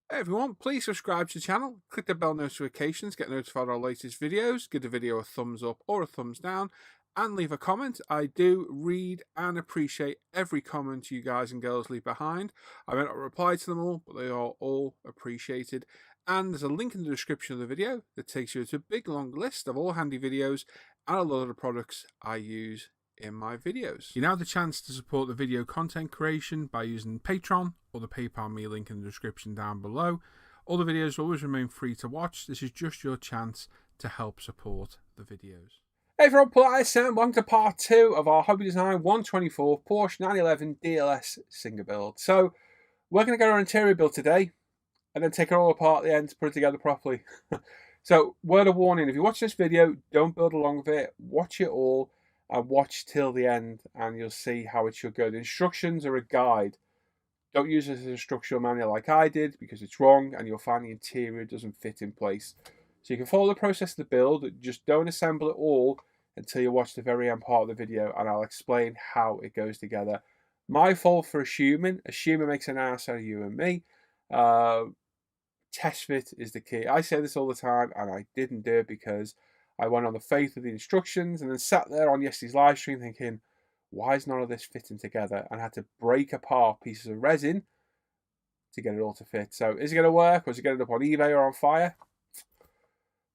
Hey everyone, please subscribe to the channel, click the bell notifications, get notified of our latest videos, give the video a thumbs up or a thumbs down, and leave a comment. I do read and appreciate every comment you guys and girls leave behind. I may not reply to them all, but they are all appreciated. And there's a link in the description of the video that takes you to a big long list of all handy videos and a lot of the products I use in my videos. You now have the chance to support the video content creation by using Patreon or the PayPal me link in the description down below. All the videos always remain free to watch. This is just your chance to help support the videos. Hey everyone, Polite Sam, welcome to part 2 of our Hobby Design 124 Porsche 911 DLS Singer build. So we're going to get our interior build today and then take it all apart at the end to put it together properly. So word of warning, if you watch this video, don't build along with it, watch it all and watch till the end and you'll see how it should go. The instructions are a guide. Don't use it as an instructional manual like I did because it's wrong and you'll find the interior doesn't fit in place. So you can follow the process of the build, just don't assemble it all until you watch the very end part of the video and I'll explain how it goes together. My fault for assuming makes an ass out of you and me. Test fit is the key. I say this all the time and I didn't do it because I went on the faith of the instructions and then sat there on yesterday's live stream thinking, why is none of this fitting together? And had to break apart pieces of resin to get it all to fit. So is it going to work or is it going to end up on eBay or on fire?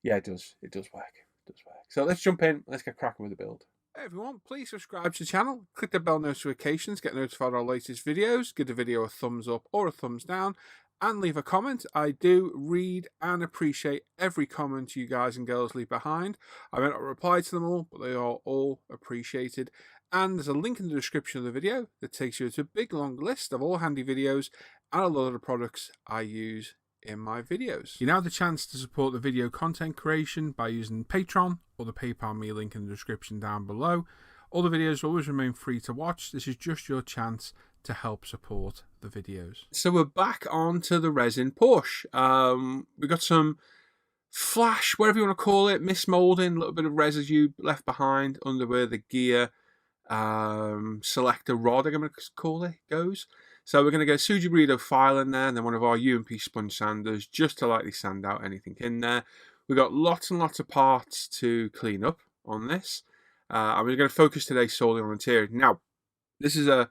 Yeah, it does. It does work. It does work. So let's jump in. Let's get cracking with the build. Hey everyone, please subscribe to the channel, click the bell notifications, get notified of our latest videos, give the video a thumbs up or a thumbs down, and leave a comment. I do read and appreciate every comment you guys and girls leave behind. I may not reply to them all, but they are all appreciated. And there's a link in the description of the video that takes you to a big long list of all handy videos and a lot of the products I use in my videos. You now have the chance to support the video content creation by using Patreon or the PayPal me link in the description down below. All the videos always remain free to watch. This is just your chance to help support the videos. So we're back onto the resin Porsche. We got some flash, whatever you want to call it, mismolding, a little bit of residue left behind under where the gear selector rod, I'm going to call it, goes. So we're going to get a Suji Burrito file in there and then one of our UMP sponge sanders just to lightly sand out anything in there. We've got lots and lots of parts to clean up on this. And we're going to focus today solely on the interior. Now, this is a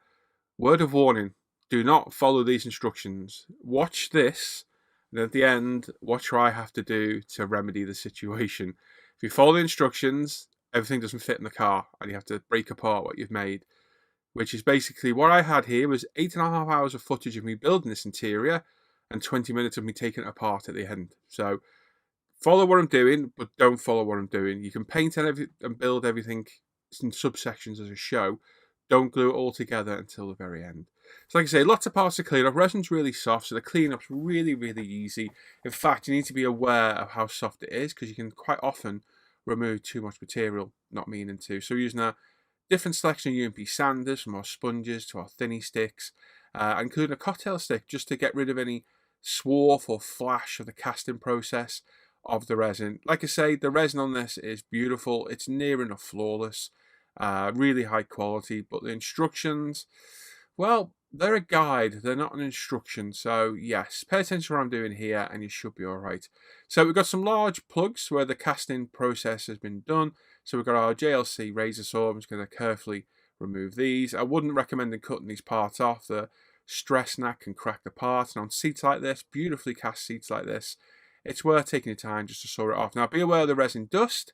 word of warning. Do not follow these instructions. Watch this, and at the end, watch what I have to do to remedy the situation. If you follow the instructions, everything doesn't fit in the car, and you have to break apart what you've made. Which is basically what I had here was 8.5 hours of footage of me building this interior and 20 minutes of me taking it apart at the end. So follow what I'm doing, but don't follow what I'm doing. You can paint and build everything in subsections as a show. Don't glue it all together until the very end. So like I say, lots of parts to clean up. Resin's really soft, so the cleanup's really, really easy. In fact, you need to be aware of how soft it is because you can quite often remove too much material, not meaning to. So we're using a different selection of UMP sanders, from our sponges to our thinny sticks, including a cocktail stick just to get rid of any swarf or flash of the casting process of the resin. Like I say, the resin on this is beautiful. It's near enough flawless, really high quality, but the instructions, well, they're a guide. They're not an instruction. So yes, pay attention to what I'm doing here and you should be all right. So we've got some large plugs where the casting process has been done. So we've got our JLC razor saw. I'm just going to carefully remove these. I wouldn't recommend cutting these parts off. The stress knack can crack the parts. And on seats like this, beautifully cast seats like this, it's worth taking your time just to saw it off. Now be aware of the resin dust.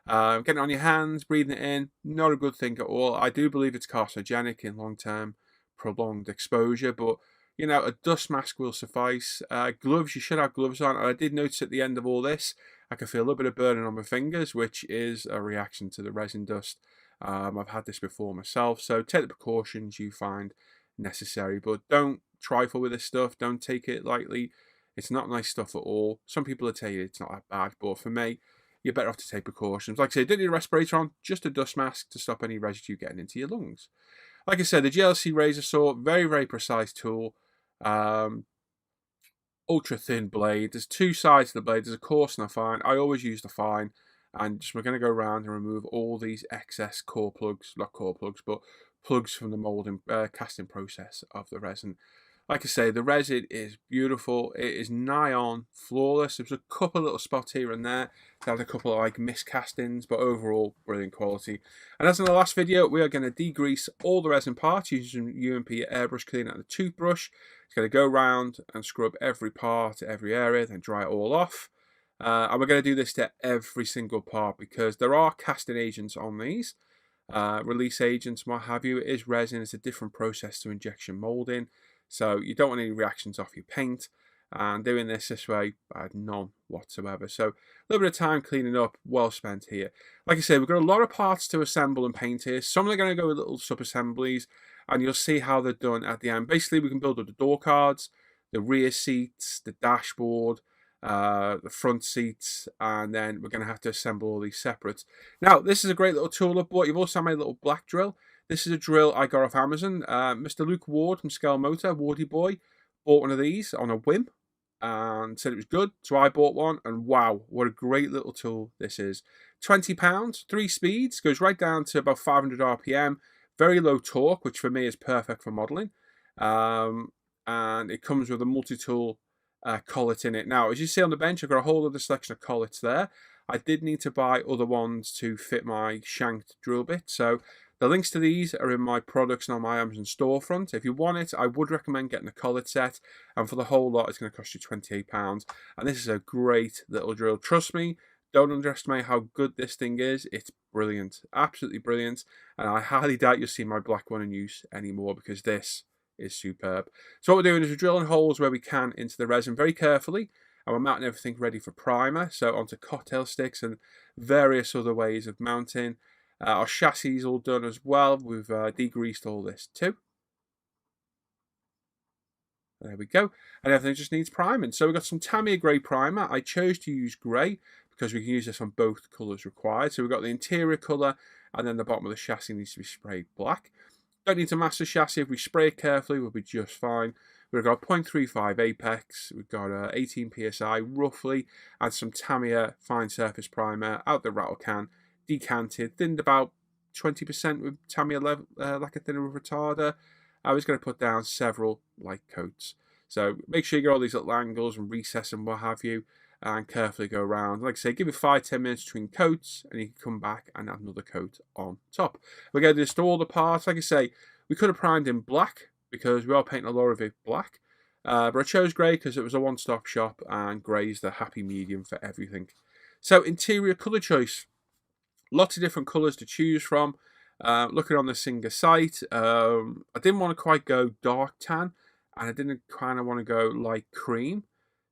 Getting it on your hands, breathing it in, not a good thing at all. I do believe it's carcinogenic in long-term prolonged exposure, but you know, a dust mask will suffice. Gloves, you should have gloves on. And I did notice at the end of all this, I can feel a little bit of burning on my fingers, which is a reaction to the resin dust. I've had this before myself, so take the precautions you find necessary, but don't trifle with this stuff. Don't take it lightly. It's not nice stuff at all. Some people will tell you it's not that bad, but for me, you're better off to take precautions. Like I said, don't need a respirator on, just a dust mask to stop any residue getting into your lungs. Like I said, the GLC razor saw, very, very precise tool. Ultra thin blade. There's two sides to the blade. There's a coarse and a fine. I always use the fine. And just we're going to go around and remove all these excess not core plugs, but plugs from the molding, casting process of the resin. Like I say, the resin is beautiful. It is nigh on flawless. There's a couple of little spots here and there. It had a couple of like miscastings, but overall brilliant quality. And as in the last video, we are going to degrease all the resin parts using UMP airbrush cleaner and a toothbrush. It's going to go around and scrub every part, every area, then dry it all off. And we're going to do this to every single part because there are casting agents on these. Release agents, what have you. It is resin. It's a different process to injection molding. So you don't want any reactions off your paint, and doing this way, I had none whatsoever. So a little bit of time cleaning up, well spent here. Like I said, we've got a lot of parts to assemble and paint here. Some are going to go with little sub-assemblies, and you'll see how they're done at the end. Basically, we can build up the door cards, the rear seats, the dashboard, the front seats, and then we're going to have to assemble all these separates. Now, this is a great little tool I've bought. You've also made a little black drill. This is a drill I got off Amazon. Mr. Luke Ward from Scale Motor, Wardy Boy, bought one of these on a whim and said it was good. So I bought one, and wow, what a great little tool this is. £20, 3 speeds, goes right down to about 500 RPM, very low torque, which for me is perfect for modeling. And it comes with a multi-tool collet in it. Now, as you see on the bench, I've got a whole other selection of collets there. I did need to buy other ones to fit my shanked drill bit. So the links to these are in my products and on my Amazon storefront. If you want it, I would recommend getting a collet set. And for the whole lot, it's going to cost you £28. And this is a great little drill. Trust me, don't underestimate how good this thing is. It's brilliant. Absolutely brilliant. And I highly doubt you'll see my black one in use anymore because this is superb. So what we're doing is we're drilling holes where we can into the resin very carefully, and we're mounting everything ready for primer, so onto cocktail sticks and various other ways of mounting. Our chassis is all done as well. We've degreased all this too. There we go. And everything just needs priming. So we've got some Tamiya grey primer. I chose to use grey because we can use this on both colours required. So we've got the interior colour, and then the bottom of the chassis needs to be sprayed black. Don't need to mask the chassis. If we spray it carefully, we'll be just fine. We've got 0.35 apex. We've got 18 psi roughly, and some Tamiya fine surface primer out the rattle can, decanted, thinned about 20% with Tamiya lacquer thinner with retarder. I was going to put down several light coats. So make sure you get all these little angles and recess and what have you, and carefully go around. Like I say, give it 5-10 minutes between coats, and you can come back and add another coat on top. We're going to install the parts. Like I say, we could have primed in black because we are painting a lot of it black. But I chose grey because it was a one-stop shop, and grey is the happy medium for everything. So interior colour choice. Lots of different colours to choose from. Looking on the Singer site, I didn't want to quite go dark tan, and I didn't kind of want to go light cream.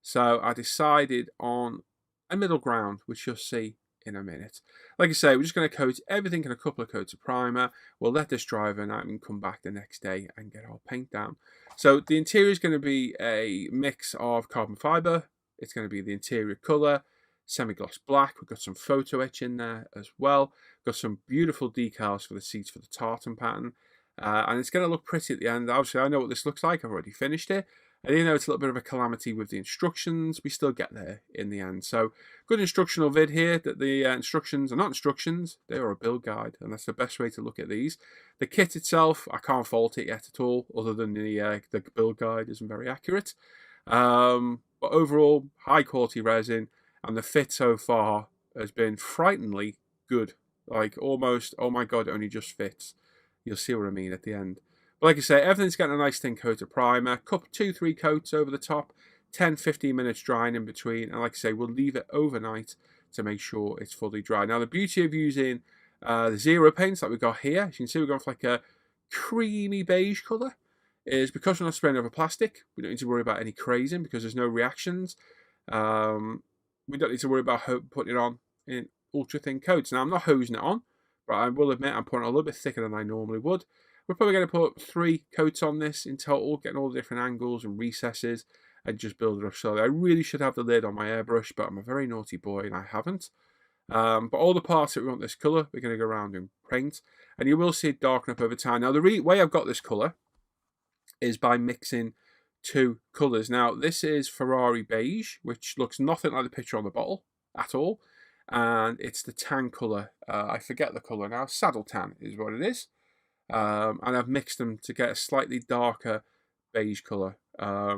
So I decided on a middle ground, which you'll see in a minute. Like I say, we're just going to coat everything in a couple of coats of primer. We'll let this dry overnight and come back the next day and get our paint down. So the interior is going to be a mix of carbon fibre. It's going to be the interior colour, semi-gloss black. We've got some photo etch in there as well. Got some beautiful decals for the seats for the tartan pattern. And it's going to look pretty at the end. Obviously, I know what this looks like. I've already finished it. I do know it's a little bit of a calamity with the instructions. We still get there in the end. So, good instructional vid here that the instructions are not instructions. They are a build guide, and that's the best way to look at these. The kit itself, I can't fault it yet at all, other than the build guide isn't very accurate. But overall, high quality resin, and the fit so far has been frighteningly good. Like almost, oh my god, it only just fits. You'll see what I mean at the end. But like I say, everything's getting a nice thin coat of primer. 2-3 coats over the top. 10-15 minutes drying in between. And like I say, we'll leave it overnight to make sure it's fully dry. Now, the beauty of using the zero paints that we've got here, as you can see, we've gone for like a creamy beige colour, is because we're not spraying over plastic, we don't need to worry about any crazing because there's no reactions. We don't need to worry about putting it on in ultra thin coats. Now, I'm not hosing it on, but I will admit I'm putting it a little bit thicker than I normally would. We're probably going to put 3 coats on this in total, getting all the different angles and recesses, and just build it up slowly. I really should have the lid on my airbrush, but I'm a very naughty boy and I haven't. But all the parts that we want this colour, we're going to go around and paint, and you will see it darken up over time. Now, the way I've got this colour is by mixing 2 colours. Now, this is Ferrari beige, which looks nothing like the picture on the bottle at all, and it's the tan colour. I forget the colour now. Saddle tan is what it is. And I've mixed them to get a slightly darker beige colour.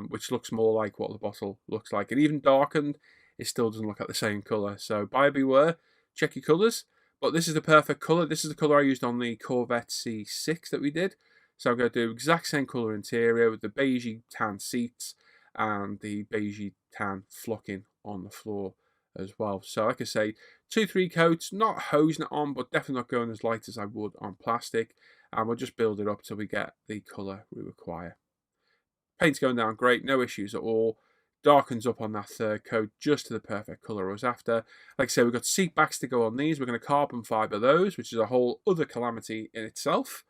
which looks more like what the bottle looks like. And even darkened, it still doesn't look like the same colour. So buyer beware, check your colours. But this is the perfect colour. This is the colour I used on the Corvette C6 that we did. So I'm going to do exact same colour interior with the beigey tan seats and the beigey tan flocking on the floor as well. So like I say, 2-3 coats, not hosing it on, but definitely not going as light as I would on plastic. And we'll just build it up till we get the colour we require. Paint's going down great, no issues at all. Darkens up on that third coat just to the perfect colour I was after. Like I say, we've got seat backs to go on these. We're going to carbon fibre those, which is a whole other calamity in itself.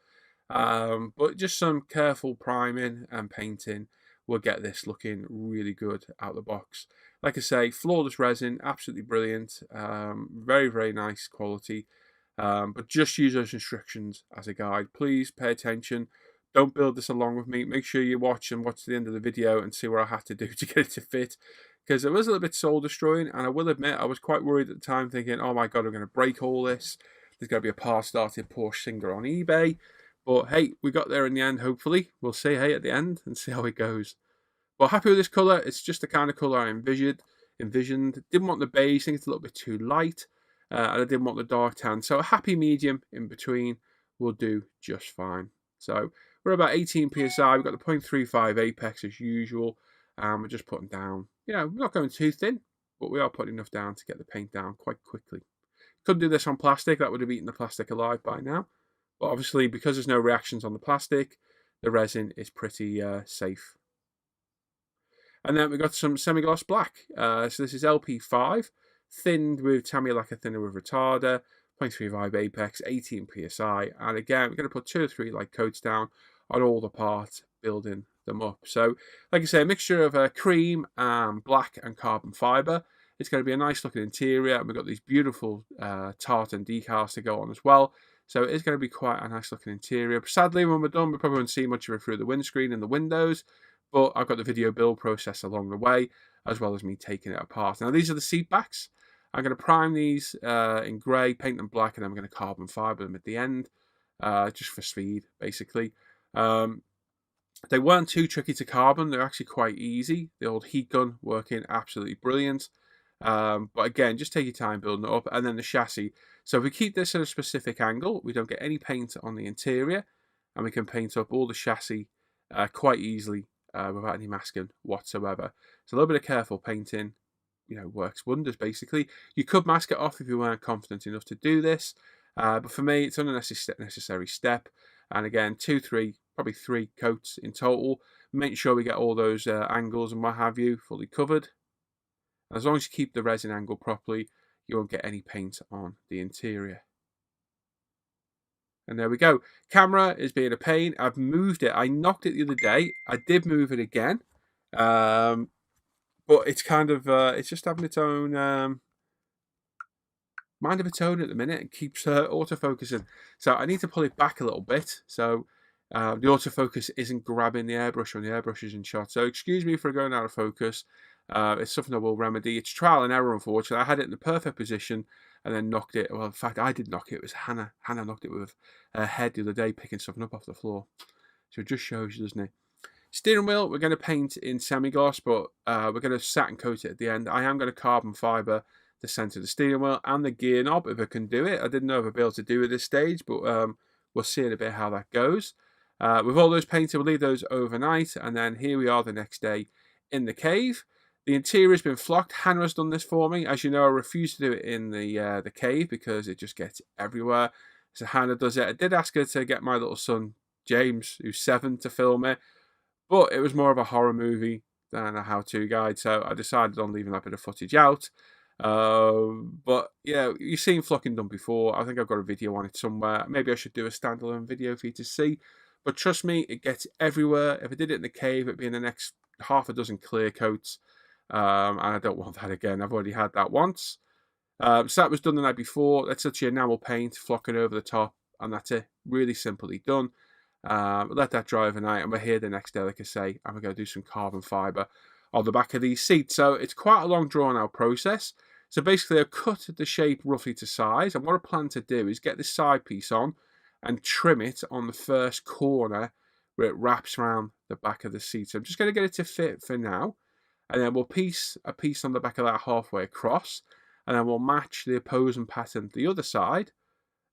But just some careful priming and painting will get this looking really good out the box. Like I say, flawless resin, absolutely brilliant. Very, very nice quality. But just use those instructions as a guide. Please pay attention. Don't build this along with me. Make sure you watch to the end of the video and see what I had to do to get it to fit. Because it was a little bit soul destroying, and I will admit I was quite worried at the time, thinking, oh my god, I'm going to break all this. There's going to be a par-started Porsche Singer on eBay. But hey, we got there in the end, hopefully. We'll see, hey, at the end and see how it goes. Well, happy with this colour. It's just the kind of colour I envisioned. Didn't want the beige, I think it's a little bit too light. And I didn't want the dark tan. So a happy medium in between will do just fine. So we're about 18 psi. We've got the 0.35 apex as usual. And we're just putting down, we're not going too thin, but we are putting enough down to get the paint down quite quickly. Couldn't do this on plastic. That would have eaten the plastic alive by now. But obviously, because there's no reactions on the plastic, the resin is pretty safe. And then we've got some semi-gloss black. So this is LP5, thinned with Tamiya lacquer thinner with retarder, 0.35 apex, 18 psi. And again, we're going to put 2 or 3 light coats down on all the parts, building them up. So, like I say, a mixture of cream, black and carbon fibre. It's going to be a nice looking interior. And we've got these beautiful tartan decals to go on as well. So it is going to be quite a nice looking interior. Sadly, when we're done, we probably won't see much of it through the windscreen and the windows. But I've got the video build process along the way, as well as me taking it apart. Now, these are the seat backs. I'm going to prime these in grey, paint them black, and then I'm going to carbon fibre them at the end, just for speed, basically. They weren't too tricky to carbon. They're actually quite easy. The old heat gun working absolutely brilliant. But again, just take your time building it up. And then the chassis. So if we keep this at a specific angle, we don't get any paint on the interior, and we can paint up all the chassis quite easily without any masking whatsoever. So a little bit of careful painting, works wonders, basically. You could mask it off if you weren't confident enough to do this. But for me, it's an unnecessary step. And again, 2, 3, probably 3 coats in total. Make sure we get all those angles and what have you fully covered. As long as you keep the resin angle properly, you won't get any paint on the interior. And there we go. Camera is being a pain. I've moved it. I knocked it the other day. I did move it again. But it's kind of, it's just having its own mind of its own at the minute. It keeps autofocusing. So I need to pull it back a little bit. So the autofocus isn't grabbing the airbrush when the airbrush is in shot. So excuse me for going out of focus. It's something I will remedy. It's trial and error, unfortunately. I had it in the perfect position and then knocked it. Well, in fact, I did knock it. It was Hannah. Hannah knocked it with her head the other day, picking something up off the floor. So it just shows you, doesn't it? Steering wheel, we're going to paint in semi-gloss, but we're going to satin coat it at the end. I am going to carbon fibre the centre of the steering wheel and the gear knob if I can do it. I didn't know if I'd be able to do it at this stage, but we'll see in a bit how that goes. With all those painted, we'll leave those overnight, and then here we are the next day in the cave. The interior has been flocked. Hannah has done this for me. As you know, I refuse to do it in the cave because it just gets everywhere. So Hannah does it. I did ask her to get my little son, James, who's 7, to film it. But it was more of a horror movie than a how-to guide. So I decided on leaving that bit of footage out. But yeah, you've seen flocking done before. I think I've got a video on it somewhere. Maybe I should do a standalone video for you to see. But trust me, it gets everywhere. If I did it in the cave, it'd be in the next half a dozen clear coats. And I don't want that again. I've already had that once. So that was done the night before. That's such enamel paint flocking over the top, and that's it. Really simply done. Let that dry overnight, and we're here the next day, like I say, and we're going to do some carbon fibre on the back of these seats. So it's quite a long drawn-out process. So basically, I've cut the shape roughly to size, and what I plan to do is get this side piece on and trim it on the first corner where it wraps around the back of the seat. So I'm just going to get it to fit for now, and then we'll piece a piece on the back of that halfway across, and then we'll match the opposing pattern to the other side,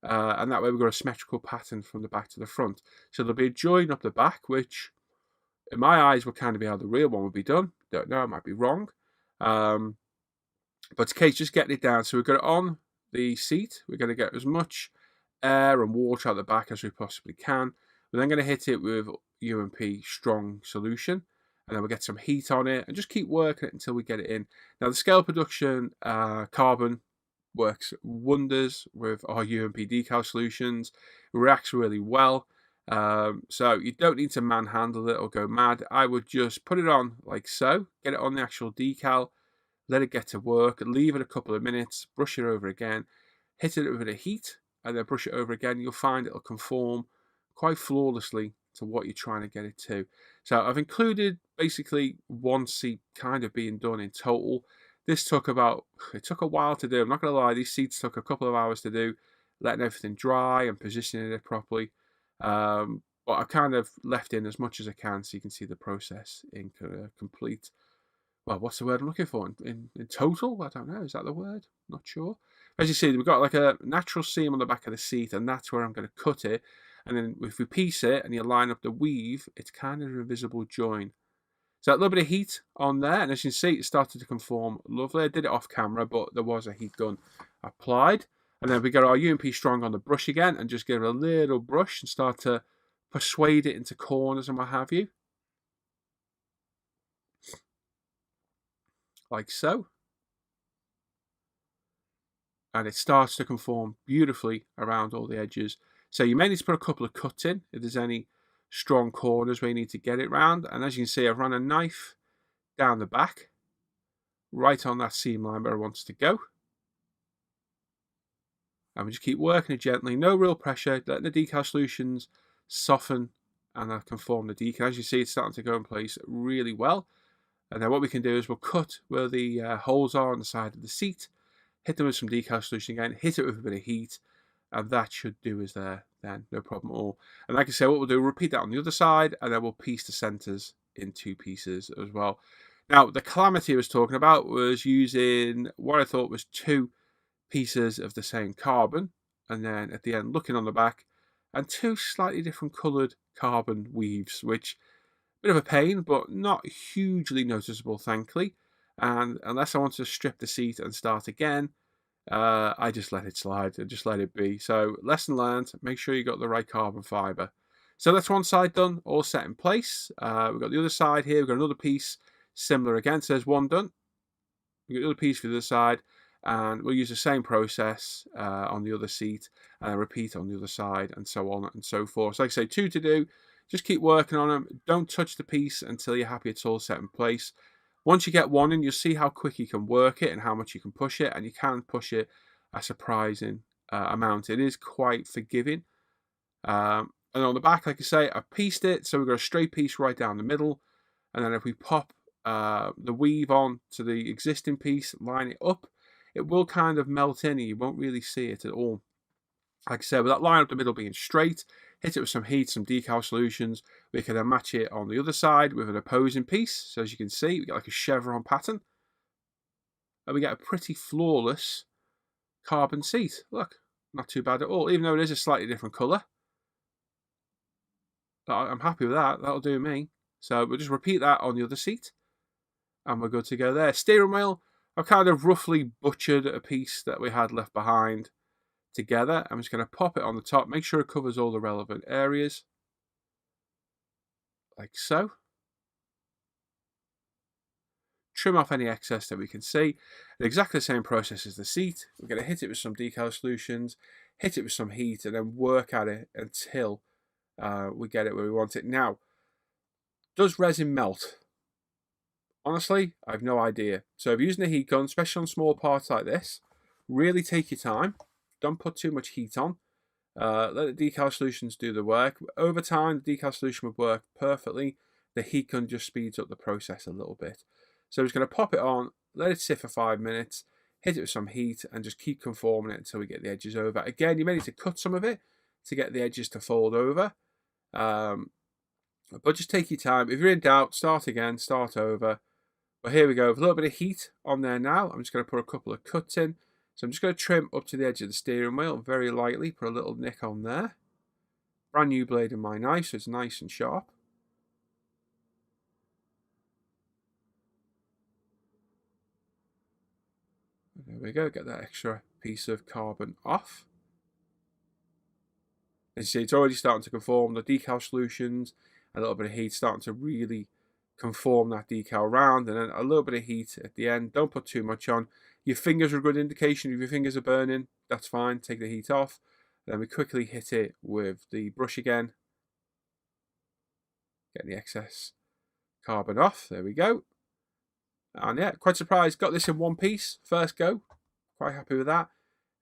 and that way we've got a symmetrical pattern from the back to the front. So there'll be a join up the back, which in my eyes will kind of be how the real one would be done. Don't know, I might be wrong. But it's a case just getting it down. So we've got it on the seat. We're going to get as much air and water out the back as we possibly can. We're then going to hit it with UMP strong solution, and then we'll get some heat on it and just keep working it until we get it in. Now the scale production carbon works wonders with our UMP decal solutions. It reacts really well. So you don't need to manhandle it or go mad. I would just put it on like so, get it on the actual decal, let it get to work, leave it a couple of minutes, brush it over again, hit it with a bit of heat, and then brush it over again. You'll find it'll conform quite flawlessly to what you're trying to get it to. So I've included basically one seat kind of being done in total. This took it took a while to do. I'm not going to lie, these seats took a couple of hours to do, letting everything dry and positioning it properly. But I've kind of left in as much as I can so you can see the process in complete. Well, what's the word I'm looking for? In total? I don't know. Is that the word? Not sure. As you see, we've got like a natural seam on the back of the seat, and that's where I'm going to cut it. And then if we piece it and you line up the weave, it's kind of an invisible join. So a little bit of heat on there, and as you can see, it started to conform lovely. I did it off camera, but there was a heat gun applied. And then we got our UMP strong on the brush again, and just give it a little brush and start to persuade it into corners and what have you. Like so. And it starts to conform beautifully around all the edges. So you may need to put a couple of cuts in if there's any strong corners where you need to get it round. And as you can see, I've run a knife down the back, right on that seam line where I want it to go. And we just keep working it gently, no real pressure, letting the decal solutions soften and conform the decal. As you see, it's starting to go in place really well. And then what we can do is we'll cut where the holes are on the side of the seat, hit them with some decal solution again, hit it with a bit of heat, and that should do us there then, no problem at all. And like I say, what we'll do, we'll repeat that on the other side, and then we'll piece the centers in two pieces as well. Now, the calamity I was talking about was using what I thought was two pieces of the same carbon, and then at the end, looking on the back, and two slightly different coloured carbon weaves, which bit of a pain, but not hugely noticeable, thankfully. And unless I want to strip the seat and start again, I just let it slide and just let it be. So lesson learned, make sure you got the right carbon fibre. So that's one side done, all set in place. We've got the other side here, we've got another piece similar again. So there's one done. We've got the other piece for the other side, and we'll use the same process on the other seat and repeat on the other side, and so on and so forth. So like I say, two to do. Just keep working on them. Don't touch the piece until you're happy it's all set in place. Once you get one in, you'll see how quick you can work it and how much you can push it, and you can push it a surprising amount. It is quite forgiving. And on the back, like I say, I've pieced it, so we've got a straight piece right down the middle, and then if we pop the weave on to the existing piece, line it up, it will kind of melt in and you won't really see it at all. Like I said, with that line up the middle being straight, hit it with some heat, some decal solutions. We can then match it on the other side with an opposing piece. So as you can see, we get like a chevron pattern. And we get a pretty flawless carbon seat. Look, not too bad at all, even though it is a slightly different colour. I'm happy with that. That'll do me. So we'll just repeat that on the other seat, and we're good to go there. Steering wheel, I've kind of roughly butchered a piece that we had left behind together. I'm just going to pop it on the top, make sure it covers all the relevant areas, like so. Trim off any excess that we can see. And exactly the same process as the seat. We're going to hit it with some decal solutions, hit it with some heat, and then work at it until we get it where we want it. Now, does resin melt? Honestly, I have no idea. So if you're using a heat gun, especially on small parts like this, really take your time. Don't put too much heat on. Let the decal solutions do the work. Over time, the decal solution would work perfectly. The heat gun just speeds up the process a little bit. So I'm just going to pop it on, let it sit for 5 minutes, hit it with some heat, and just keep conforming it until we get the edges over. Again, you may need to cut some of it to get the edges to fold over. But just take your time. If you're in doubt, start again, start over. But here we go, with a little bit of heat on there now. I'm just going to put a couple of cuts in. So I'm just going to trim up to the edge of the steering wheel very lightly, put a little nick on there. Brand new blade in my knife, so it's nice and sharp. There we go, get that extra piece of carbon off. As you see, it's already starting to conform. The decal solutions, a little bit of heat starting to really conform that decal round, and then a little bit of heat at the end. Don't put too much on. Your fingers are a good indication. If your fingers are burning, that's fine. Take the heat off. Then we quickly hit it with the brush again. Get the excess carbon off. There we go. And yeah, quite surprised. Got this in one piece, first go. Quite happy with that.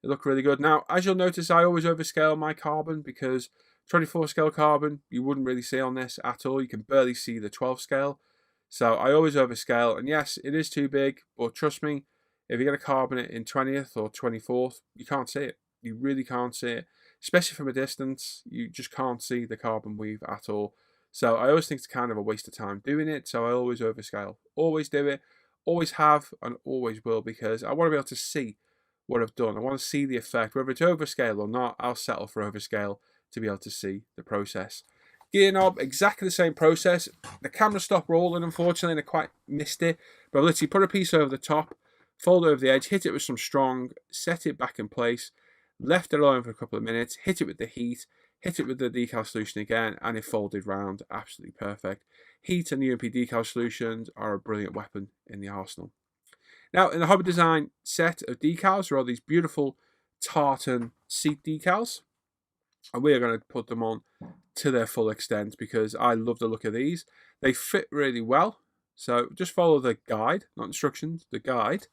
It looked really good. Now, as you'll notice, I always overscale my carbon because 24 scale carbon, you wouldn't really see on this at all. You can barely see the 12 scale. So I always overscale. And yes, it is too big, but trust me, if you get a carbon in 20th or 24th, you can't see it. You really can't see it. Especially from a distance, you just can't see the carbon weave at all. So I always think it's kind of a waste of time doing it. So I always overscale. Always do it. Always have and always will, because I want to be able to see what I've done. I want to see the effect. Whether it's overscale or not, I'll settle for overscale to be able to see the process. Gear knob, exactly the same process. The camera stopped rolling, unfortunately, and I quite missed it. But I've literally put a piece over the top, fold over the edge, hit it with some strong, set it back in place, left it alone for a couple of minutes, hit it with the heat, hit it with the decal solution again, and it folded round. Absolutely perfect. Heat and UMP decal solutions are a brilliant weapon in the arsenal. Now, in the Hobby Design set of decals, there are these beautiful tartan seat decals, and we are going to put them on to their full extent because I love the look of these. They fit really well, so just follow the guide, not instructions, the guide,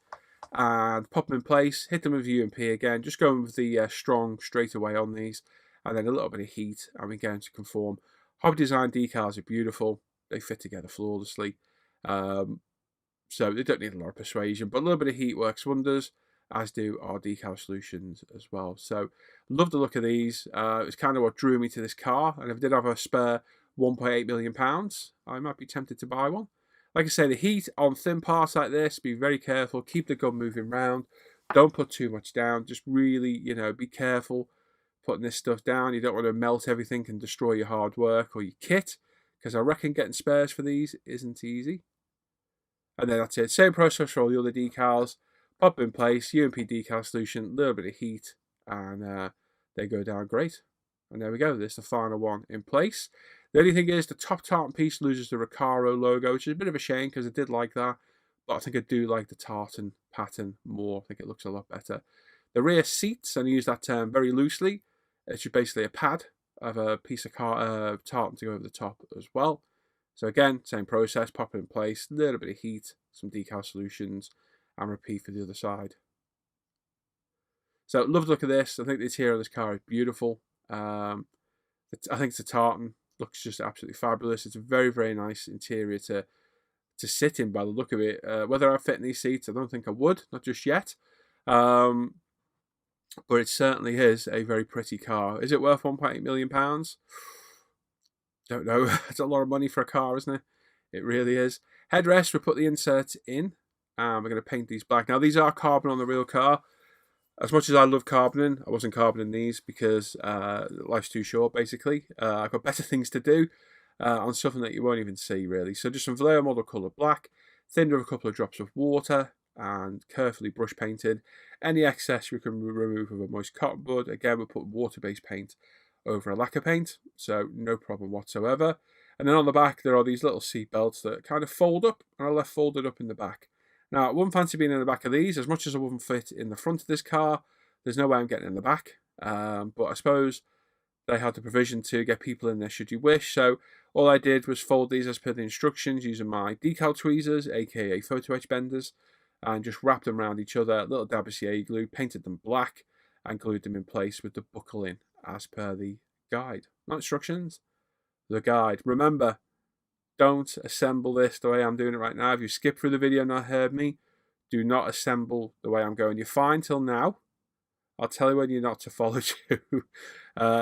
and pop them in place, hit them with UMP again, just going with the strong straight away on these, and then a little bit of heat, and we're going to conform. Hobby Design decals are beautiful. They fit together flawlessly. So they don't need a lot of persuasion, but a little bit of heat works wonders, as do our decal solutions as well. So love the look of these. It's kind of what drew me to this car, and if I did have a spare £1.8 million, I might be tempted to buy one. Like I say, the heat on thin parts like this, be very careful. Keep the gun moving round. Don't put too much down. Just really, be careful putting this stuff down. You don't want to melt everything and destroy your hard work or your kit, because I reckon getting spares for these isn't easy. And then that's it. Same process for all the other decals. Pop in place, UMP decal solution, a little bit of heat, and they go down great. And there we go. There's the final one in place. The only thing is the top tartan piece loses the Recaro logo, which is a bit of a shame because I did like that. But I think I do like the tartan pattern more. I think it looks a lot better. The rear seats, and I use that term very loosely, it's just basically a pad of a piece of tartan to go over the top as well. So again, same process, pop it in place, a little bit of heat, some decal solutions, and repeat for the other side. So love the look of this. I think the interior of this car is beautiful. I think it's a tartan. Looks just absolutely fabulous. It's a very, very nice interior to sit in by the look of it. Whether I fit in these seats, I don't think I would, not just yet. But it certainly is a very pretty car. Is it worth £1.8 million? Don't know. It's a lot of money for a car, isn't it? It really is. Headrest, we put the insert in. We're going to paint these black. Now, these are carbon on the real car. As much as I love carboning, I wasn't carboning these because life's too short, basically. I've got better things to do on something that you won't even see, really. So just some Vallejo model colour black, thinned with a couple of drops of water, and carefully brush painted. Any excess we can remove with a moist cotton bud. Again, we'll put water-based paint over a lacquer paint, so no problem whatsoever. And then on the back, there are these little seat belts that kind of fold up and are left folded up in the back. Now, I wouldn't fancy being in the back of these. As much as I wouldn't fit in the front of this car, there's no way I'm getting in the back. But I suppose they had the provision to get people in there should you wish. So all I did was fold these as per the instructions using my decal tweezers, aka photo etch benders, and just wrapped them around each other, a little dab of CA glue, painted them black, and glued them in place with the buckle in as per the guide. Not instructions, the guide. Remember, don't assemble this the way I'm doing it right now. If you skip through the video and not heard me, do not assemble the way I'm going. You're fine till now. I'll tell you when you're not to follow to.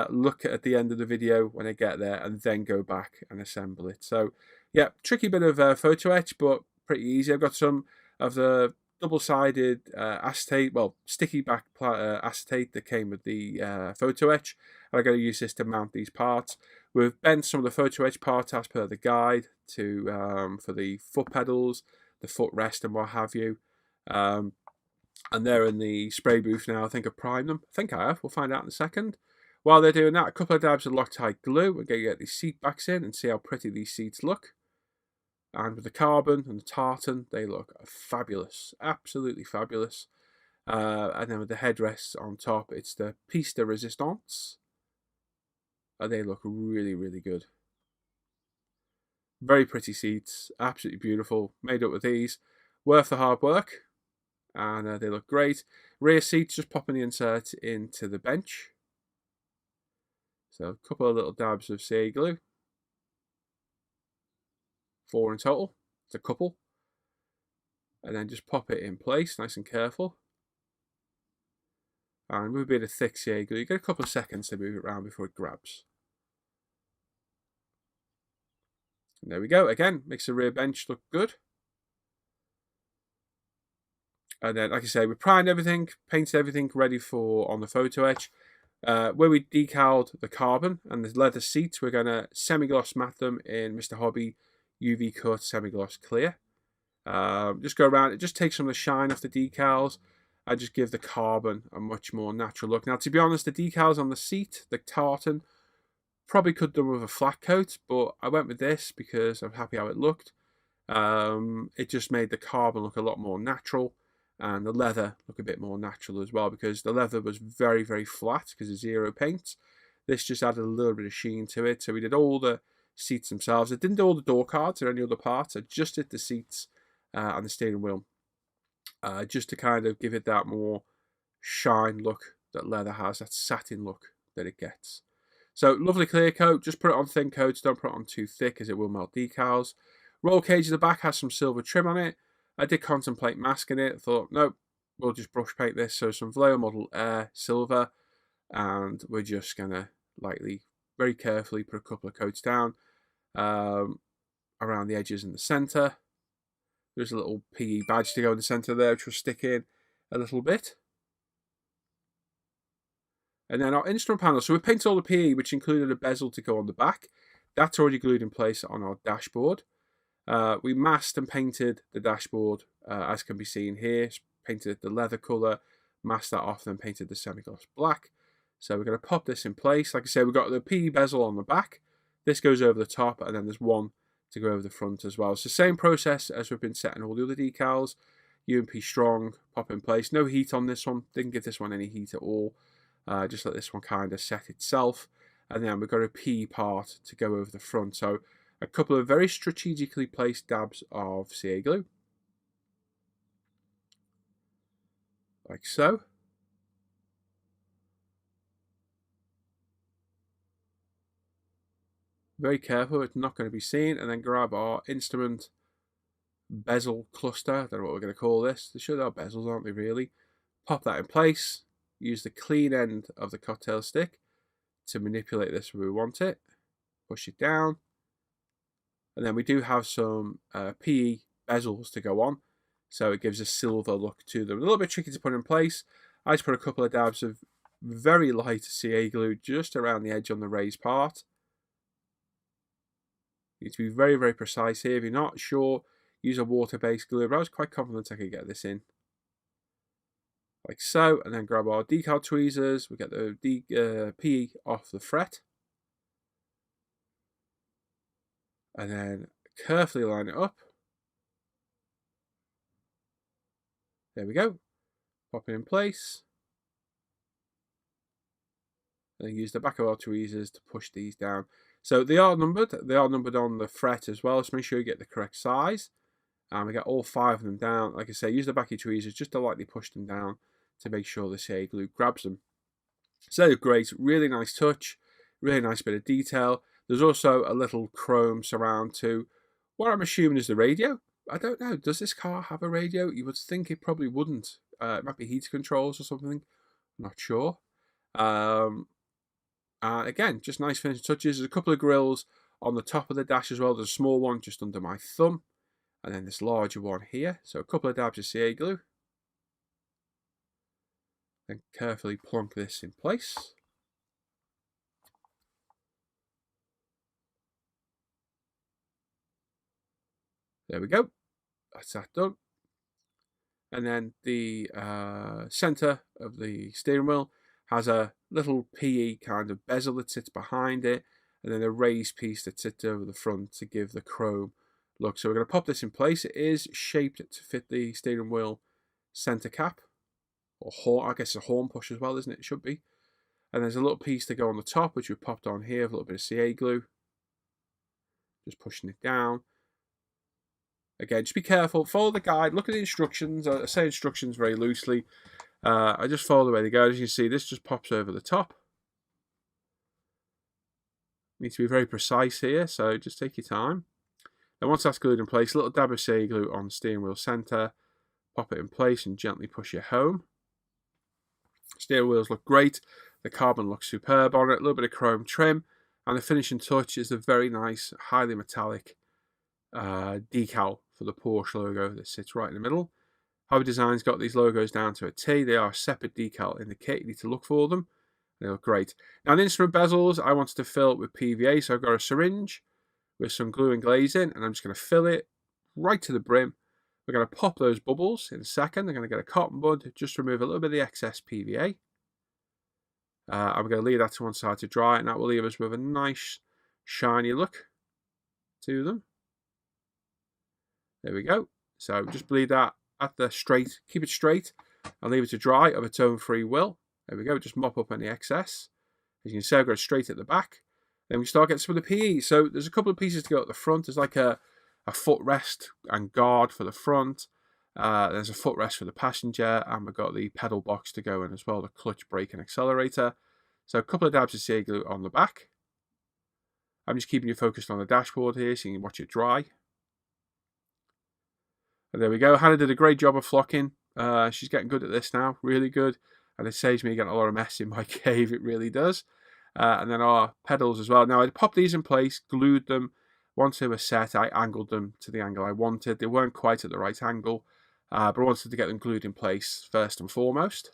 Look at the end of the video when I get there, and then go back and assemble it. So yeah, tricky bit of photo etch, but pretty easy. I've got some of the double-sided acetate, well, sticky back acetate that came with the photo etch, and I'm going to use this to mount these parts. We've bent some of the photo etch parts as per the guide to for the foot pedals, the footrest, and what have you. And they're in the spray booth now. I think I've primed them. I think I have. We'll find out in a second. While they're doing that, a couple of dabs of Loctite glue. We're going to get these seat backs in and see how pretty these seats look. And with the carbon and the tartan, they look fabulous. Absolutely fabulous. And then with the headrests on top, it's the piece de resistance. And they look really, really good. Very pretty seats. Absolutely beautiful. Made up with these. Worth the hard work. And they look great. Rear seats, just popping the insert into the bench. So a couple of little dabs of CA glue. 4 in total. It's a couple. And then just pop it in place, nice and careful. And with a bit of thick CA glue, you get a couple of seconds to move it around before it grabs. And there we go. Again, makes the rear bench look good. And then, like I say, we primed everything, painted everything ready for on the photo etch. Where we decaled the carbon and the leather seats, we're going to semi-gloss matte them in Mr. Hobby UV Cut Semi-Gloss Clear. Just go around, it just takes some of the shine off the decals and just give the carbon a much more natural look. Now, to be honest, the decals on the seat, the tartan, probably could have done with a flat coat, but I went with this because I'm happy how it looked. It just made the carbon look a lot more natural, and the leather look a bit more natural as well, because the leather was very, very flat because of zero paint. This just added a little bit of sheen to it. So we did all the seats themselves. I didn't do all the door cards or any other parts. I just did the seats and the steering wheel, just to kind of give it that more shine look that leather has, that satin look that it gets. So lovely clear coat. Just put it on thin coats. Don't put it on too thick, as it will melt decals. Roll cage at the back has some silver trim on it. I did contemplate masking it. I thought, nope, we'll just brush paint this. So some Vallejo Model Air silver, and we're just gonna lightly, very carefully put a couple of coats down around the edges in the center. There's a little PE badge to go in the center there, which will stick in a little bit. And then our instrument panel. So we painted all the PE, which included a bezel to go on the back. That's already glued in place on our dashboard. We masked and painted the dashboard, as can be seen here. Painted the leather colour, masked that off, then painted the semi-gloss black. So we're going to pop this in place. Like I said, we've got the PE bezel on the back. This goes over the top, and then there's one to go over the front as well. It's the same process as we've been setting all the other decals. UMP strong, pop in place. No heat on this one. Didn't give this one any heat at all. Just let this one kind of set itself. And then we've got a PE part to go over the front. So a couple of very strategically placed dabs of CA glue. Like so. Very careful, it's not going to be seen. And then grab our instrument bezel cluster. I don't know what we're going to call this. They should have bezels, aren't they, really? Pop that in place. Use the clean end of the cocktail stick to manipulate this where we want it. Push it down. And then we do have some PE bezels to go on. So it gives a silver look to them. A little bit tricky to put in place. I just put a couple of dabs of very light CA glue just around the edge on the raised part. You need to be very, very precise here. If you're not sure, use a water-based glue. But I was quite confident I could get this in. Like so. And then grab our decal tweezers. We get the PE off the fret. And then carefully line it up. There we go. Pop it in place. And then use the back of our tweezers to push these down. So they are numbered. They are numbered on the fret as well. So make sure you get the correct size. And we get all 5 of them down. Like I say, use the back of your tweezers just to lightly push them down to make sure the CA glue grabs them. So they're great. Really nice touch. Really nice bit of detail. There's also a little chrome surround to what I'm assuming is the radio. I don't know. Does this car have a radio? You would think it probably wouldn't. It might be heater controls or something. Not sure. Again, just nice finishing touches. There's a couple of grills on the top of the dash as well. There's a small one just under my thumb, and then this larger one here. So a couple of dabs of CA glue. Then carefully plonk this in place. There we go. That's that done. And then the center of the steering wheel has a little PE kind of bezel that sits behind it, and then a raised piece that sits over the front to give the chrome look. So we're going to pop this in place. It is shaped to fit the steering wheel center cap, or horn. I guess it's a horn push as well, isn't it? It should be. And there's a little piece to go on the top, which we've popped on here with a little bit of CA glue. Just pushing it down. Again, just be careful. Follow the guide. Look at the instructions. I say instructions very loosely. I just follow the way they go. As you can see, this just pops over the top. Need to be very precise here, so just take your time. Then once that's glued in place, a little dab of CA glue on the steering wheel center. Pop it in place and gently push it home. Steering wheels look great. The carbon looks superb on it. A little bit of chrome trim. And the finishing touch is a very nice, highly metallic decal for the Porsche logo that sits right in the middle. Hobby Design's got these logos down to a T. They are a separate decal in the kit. You need to look for them. They look great. Now, the instrument bezels, I wanted to fill with PVA, so I've got a syringe with some glue and glazing, and I'm just going to fill it right to the brim. We're going to pop those bubbles in a second. I'm going to get a cotton bud, just remove a little bit of the excess PVA. I'm going to leave that to one side to dry, and that will leave us with a nice, shiny look to them. There we go. So just bleed that at the straight, keep it straight, and leave it to dry of its own free will. There we go. Just mop up any excess. As you can see, I've got it straight at the back. Then we start getting some of the PE. So there's a couple of pieces to go at the front. There's like a footrest and guard for the front. There's a footrest for the passenger, and we've got the pedal box to go in as well, the clutch, brake, and accelerator. So a couple of dabs of CA glue on the back. I'm just keeping you focused on the dashboard here so you can watch it dry. And there we go. Hannah did a great job of flocking. She's getting good at this now, really good. And it saves me getting a lot of mess in my cave, it really does. And then our pedals as well. Now, I popped these in place, glued them. Once they were set, I angled them to the angle I wanted. They weren't quite at the right angle, but I wanted to get them glued in place first and foremost.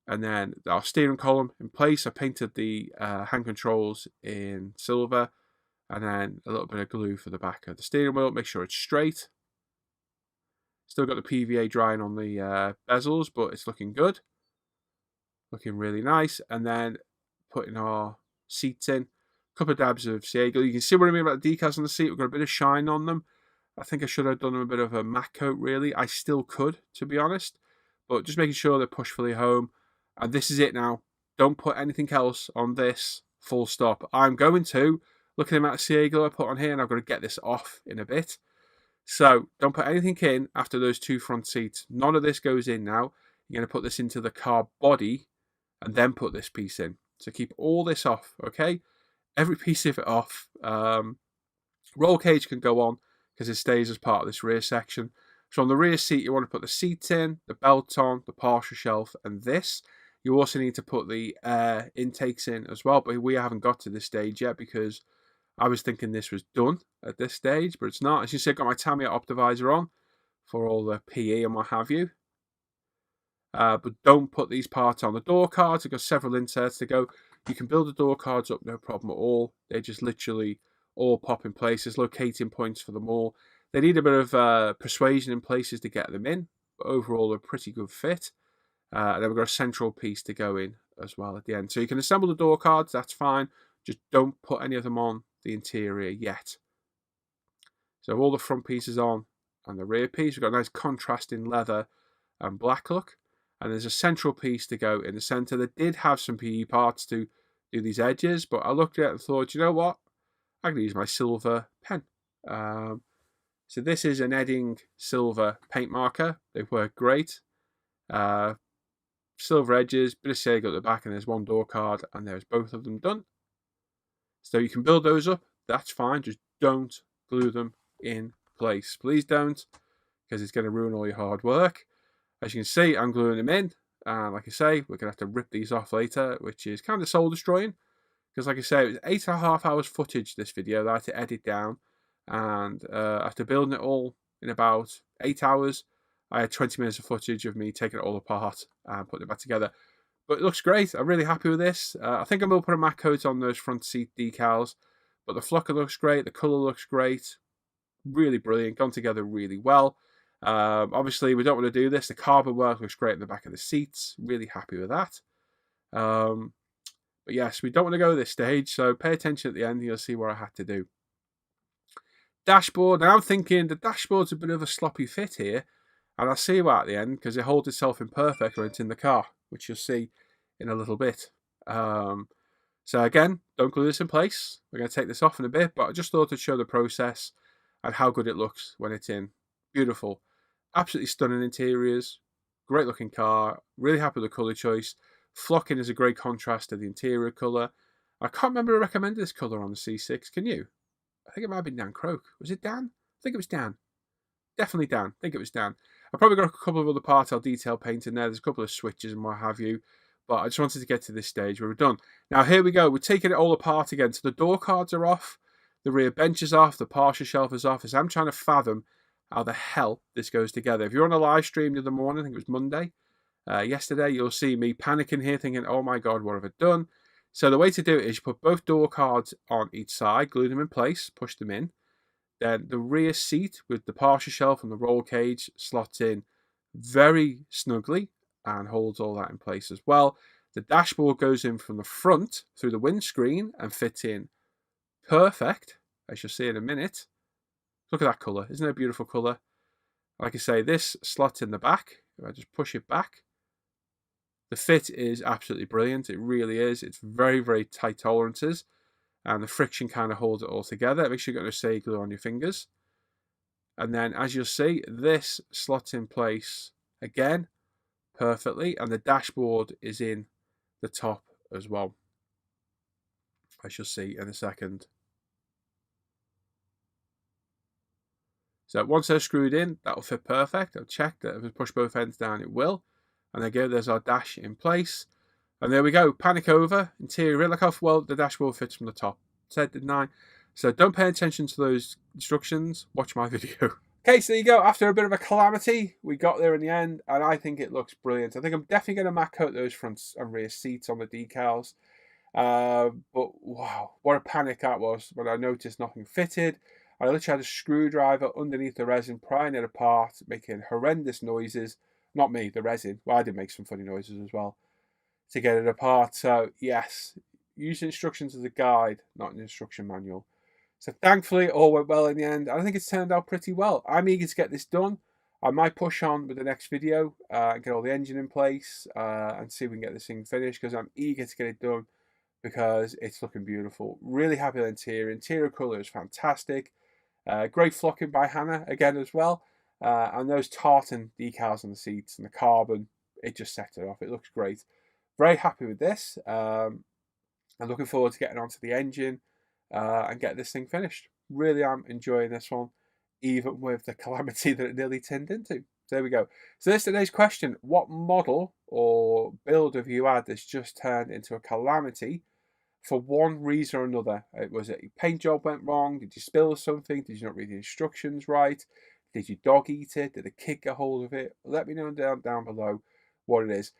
And then our steering column in place. I painted the hand controls in silver. And then a little bit of glue for the back of the steering wheel. Make sure it's straight. Still got the PVA drying on the bezels, but it's looking good. Looking really nice. And then putting our seats in. A couple of dabs of CA glue. You can see what I mean about the decals on the seat. We've got a bit of shine on them. I think I should have done them a bit of a matte coat, really. I still could, to be honest. But just making sure they're pushed fully home. And this is it now. Don't put anything else on this. Full stop. I'm going to. Look at the amount of CA glue I put on here, and I've got to get this off in a bit. So don't put anything in after those two front seats. None of this goes in now. You're going to put this into the car body and then put this piece in. So keep all this off, okay? Every piece of it off. Roll cage can go on because it stays as part of this rear section. So on the rear seat, you want to put the seats in, the belt on, the partial shelf, and this. You also need to put the air intakes in as well, but we haven't got to this stage yet because I was thinking this was done at this stage, but it's not. As you see, I've got my Tamiya Optivisor on for all the PE and what have you. But don't put these parts on. The door cards, I've got several inserts to go. You can build the door cards up, no problem at all. They just literally all pop in place. There's locating points for them all. They need a bit of persuasion in places to get them in, but overall they're a pretty good fit. And then we've got a central piece to go in as well at the end. So you can assemble the door cards, that's fine. Just don't put any of them on the interior yet. So all the front pieces on and the rear piece. We've got a nice contrasting leather and black look. And there's a central piece to go in the center. They did have some PE parts to do these edges, but I looked at it and thought, you know what? I'm going to use my silver pen. So this is an Edding silver paint marker. They work great. Silver edges, bit of sag at the back, and there's one door card, and there's both of them done. So you can build those up, that's fine, just don't glue them in place. Please don't, because it's going to ruin all your hard work. As you can see, I'm gluing them in. And like I say, we're going to have to rip these off later, which is kind of soul destroying. Because like I say, it was 8.5 hours footage, this video, that I had to edit down. And after building it all in about 8 hours, I had 20 minutes of footage of me taking it all apart and putting it back together. But it looks great. I'm really happy with this. I think I'm going to put a matte coat on those front seat decals. But the flocker looks great. The colour looks great. Really brilliant. Gone together really well. Obviously, we don't want to do this. The carbon work looks great in the back of the seats. Really happy with that. But yes, we don't want to go this stage. So pay attention at the end. You'll see what I had to do. Dashboard. Now I'm thinking the dashboard's a bit of a sloppy fit here. And I'll see why at the end, because it holds itself in perfect when it's in the car, which you'll see in a little bit. So again, don't glue this in place. We're going to take this off in a bit, but I just thought I'd show the process and how good it looks when it's in. Beautiful. Absolutely stunning interiors. Great looking car. Really happy with the colour choice. Flocking is a great contrast to the interior colour. I can't remember who recommended this colour on the C6. Can you? I think it might have been Dan Croak. Was it Dan? I think it was Dan. Definitely Dan. I think it was Dan. I've probably got a couple of other parts I'll detail paint in there. There's a couple of switches and what have you. But I just wanted to get to this stage where we're done. Now here we go. We're taking it all apart again. So the door cards are off. The rear bench is off. The Porsche shelf is off. As I'm trying to fathom how the hell this goes together. If you're on a live stream the other morning, I think it was Monday, yesterday, you'll see me panicking here thinking, oh my God, what have I done? So the way to do it is you put both door cards on each side, glue them in place, push them in. Then the rear seat with the Porsche shelf and the roll cage slots in very snugly and holds all that in place as well. The dashboard goes in from the front through the windscreen and fits in perfect, as you'll see in a minute. Look at that colour. Isn't it a beautiful colour? Like I say, this slots in the back. If I just push it back, the fit is absolutely brilliant. It really is. It's very, very tight tolerances. And the friction kind of holds it all together. Make sure you've got no stay glue on your fingers. And then, as you'll see, this slots in place again perfectly. And the dashboard is in the top as well, as you'll see in a second. So once they're screwed in, that'll fit perfect. I've checked that if we push both ends down, it will. And there you go, there's our dash in place. And there we go, panic over, interior, look how well the dashboard fits from the top. Said, didn't I? So don't pay attention to those instructions, watch my video. Okay, so there you go, after a bit of a calamity, we got there in the end, and I think it looks brilliant. I think I'm definitely going to matte coat those front and rear seats on the decals. But wow, what a panic that was when I noticed nothing fitted. I literally had a screwdriver underneath the resin, prying it apart, making horrendous noises. Not me, the resin. Well, I did make some funny noises as well to get it apart. So yes, use instructions as a guide, not an instruction manual. So thankfully, it all went well in the end. I think it's turned out pretty well. I'm eager to get this done. I might push on with the next video and get all the engine in place and see if we can get this thing finished, because I'm eager to get it done because it's looking beautiful. Really happy with the interior. Interior colour is fantastic. Great flocking by Hannah again as well. And those tartan decals on the seats and the carbon, it just set it off. It looks great. Very happy with this. I'm looking forward to getting onto the engine and get this thing finished. Really am enjoying this one, even with the calamity that it nearly turned into. So there we go. So this is today's question. What model or build have you had that's just turned into a calamity for one reason or another? Was it your paint job went wrong? Did you spill something? Did you not read the instructions right? Did your dog eat it? Did a kid get hold of it? Let me know down below what it is.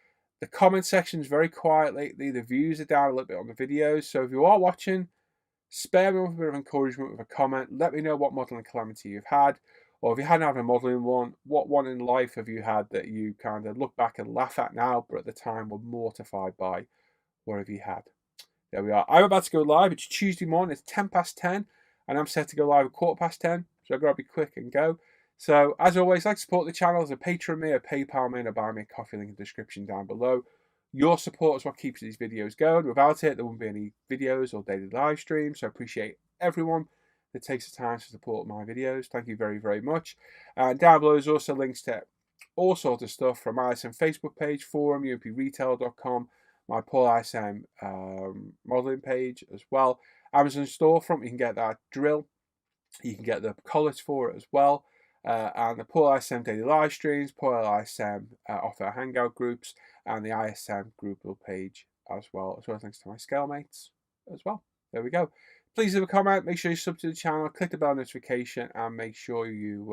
The comment section is very quiet lately. The views are down a little bit on the videos. So if you are watching, spare me with a bit of encouragement with a comment. Let me know what modelling calamity you've had. Or if you hadn't had a modelling one, what one in life have you had that you kind of look back and laugh at now, but at the time were mortified by? What have you had? There we are. I'm about to go live. It's Tuesday morning. It's 10:10. And I'm set to go live at 10:15. So I've got to be quick and go. So, as always, like to support the channel as a patron me, a PayPal me, and a buy me a coffee link in the description down below. Your support is what keeps these videos going. Without it, there wouldn't be any videos or daily live streams. So I appreciate everyone that takes the time to support my videos. Thank you very, very much. And down below is also links to all sorts of stuff from my ISM Facebook page, forum, umpretail.com, my Paul ISM modelling page as well. Amazon storefront, you can get that drill. You can get the collars for it as well. and the Paul ISM daily live streams, Paul ISM author hangout groups, and the ISM group page as well as thanks to my scale mates as well. There we go. Please leave a comment, make sure you sub to the channel, click the bell notification, and make sure you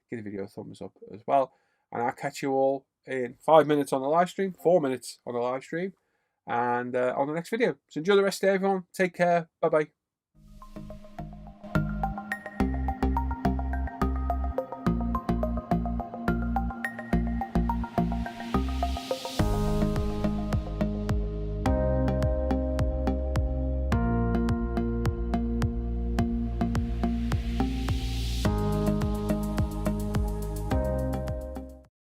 give the video a thumbs up as well. And I'll catch you all in 5 minutes on the live stream, 4 minutes on the live stream, and on the next video. So enjoy the rest of the day, everyone. Take care. Bye-bye.